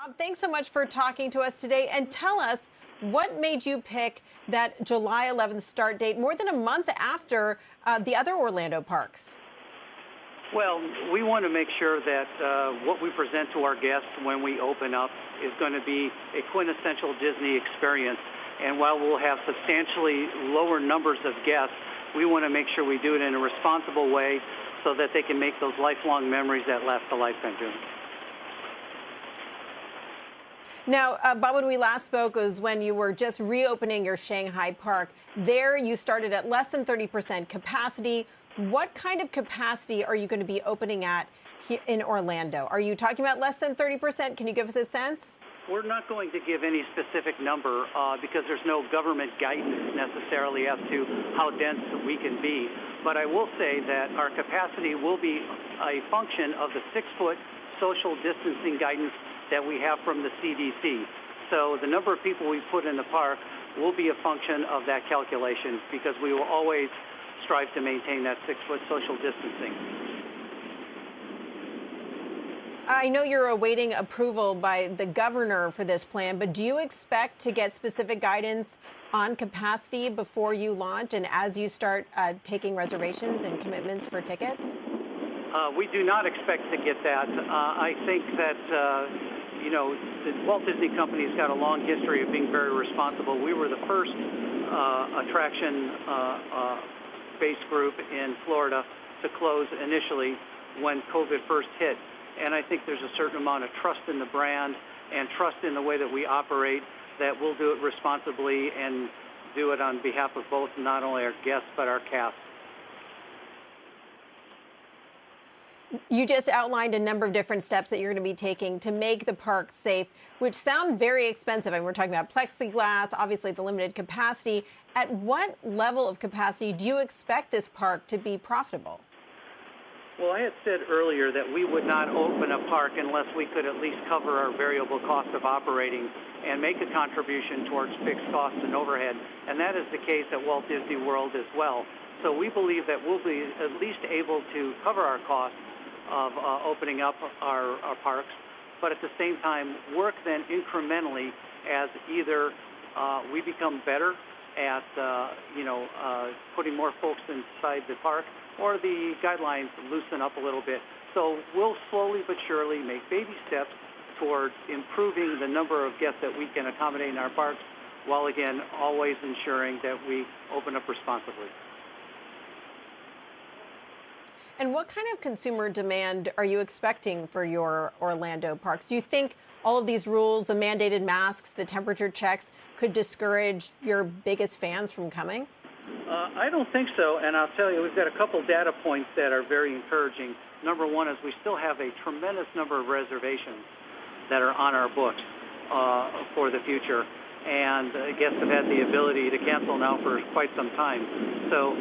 Bob, thanks so much for talking to us today. And tell us, what made you pick that July 11th start date more than a month after the other Orlando parks? Well, we want to make sure that what we present to our guests when we open up is going to be a quintessential Disney experience. And while we'll have substantially lower numbers of guests, we want to make sure we do it in a responsible way so that they can make those lifelong memories that last a lifetime, June. Now, Bob, when we last spoke was when you were just reopening your Shanghai park. There you started at less than 30% capacity. What kind of capacity are you going to be opening at in Orlando? Are you talking about less than 30%? Can you give us a sense? We're not going to give any specific number because there's no government guidance necessarily as to how dense we can be. But I will say that our capacity will be a function of the 6-foot social distancing guidance that we have from the CDC. So the number of people we put in the park will be a function of that calculation because we will always strive to maintain that 6-foot social distancing. I know you're awaiting approval by the governor for this plan, but do you expect to get specific guidance on capacity before you launch and as you start taking reservations and commitments for tickets? We do not expect to get that. I think that, the Walt Disney Company's got a long history of being very responsible. We were the first attraction-based group in Florida to close initially when COVID first hit. And I think there's a certain amount of trust in the brand and trust in the way that we operate that we'll do it responsibly and do it on behalf of both not only our guests but our cast. You just outlined a number of different steps that you're going to be taking to make the park safe, which sound very expensive. And we're talking about plexiglass, obviously the limited capacity. At what level of capacity do you expect this park to be profitable? Well, I had said earlier that we would not open a park unless we could at least cover our variable cost of operating and make a contribution towards fixed costs and overhead. And that is the case at Walt Disney World as well. So we believe that we'll be at least able to cover our costs of opening up our parks, but at the same time work then incrementally as either we become better at putting more folks inside the park or the guidelines loosen up a little bit. So we'll slowly but surely make baby steps towards improving the number of guests that we can accommodate in our parks while again always ensuring that we open up responsibly. And what kind of consumer demand are you expecting for your Orlando parks? Do you think all of these rules, the mandated masks, the temperature checks, could discourage your biggest fans from coming? I don't think so, and I'll tell you, we've got a couple data points that are very encouraging. Number one is we still have a tremendous number of reservations that are on our books for the future, and guests have had the ability to cancel now for quite some time. So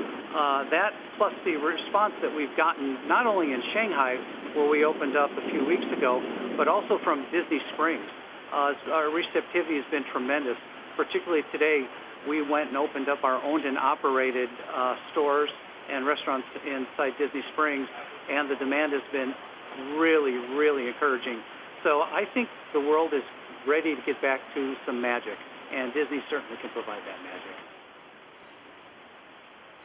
that plus the response that we've gotten not only in Shanghai, where we opened up a few weeks ago, but also from Disney Springs. Our receptivity has been tremendous. Particularly today, we went and opened up our owned and operated stores and restaurants inside Disney Springs, and the demand has been really, really encouraging. So I think the world is ready to get back to some magic, and Disney certainly can provide that magic.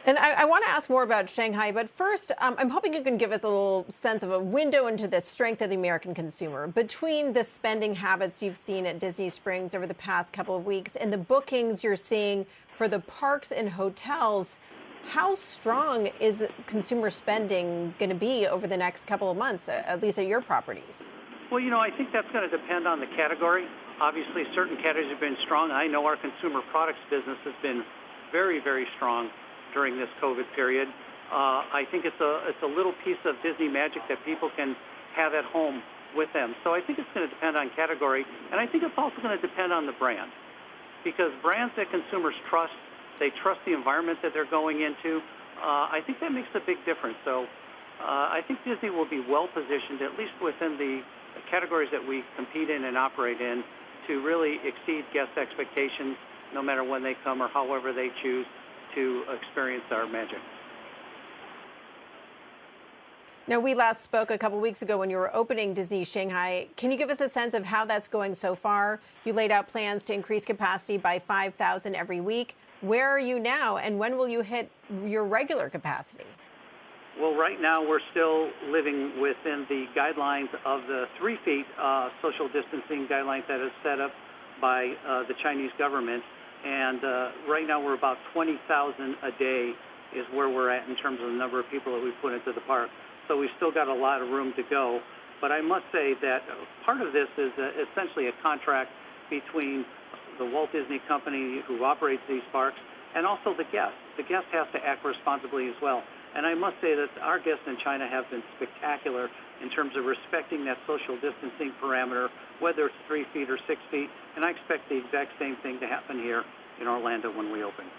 And I want to ask more about Shanghai, but first, I'm hoping you can give us a little sense of a window into the strength of the American consumer. Between the spending habits you've seen at Disney Springs over the past couple of weeks and the bookings you're seeing for the parks and hotels, how strong is consumer spending going to be over the next couple of months, at least at your properties? Well, I think that's going to depend on the category. Obviously, certain categories have been strong. I know our consumer products business has been very, very strong during this COVID period. I think it's a little piece of Disney magic that people can have at home with them. So I think it's going to depend on category, and I think it's also going to depend on the brand, because brands that consumers trust, they trust the environment that they're going into. I think that makes a big difference. So I think Disney will be well positioned, at least within the categories that we compete in and operate in, to really exceed guest expectations no matter when they come or however they choose to experience our magic. Now, we last spoke a couple weeks ago when you were opening Disney Shanghai. Can you give us a sense of how that's going so far? You laid out plans to increase capacity by 5,000 every week. Where are you now, and when will you hit your regular capacity? Well, right now we're still living within the guidelines of the 3 feet social distancing guidelines that is set up by the Chinese government. And right now we're about 20,000 a day is where we're at in terms of the number of people that we put into the park. So we've still got a lot of room to go. But I must say that part of this is essentially a contract between the Walt Disney Company who operates these parks and also the guest. The guest has to act responsibly as well. And I must say that our guests in China have been spectacular in terms of respecting that social distancing parameter, whether it's 3 feet or 6 feet. And I expect the exact same thing to happen here in Orlando when we open.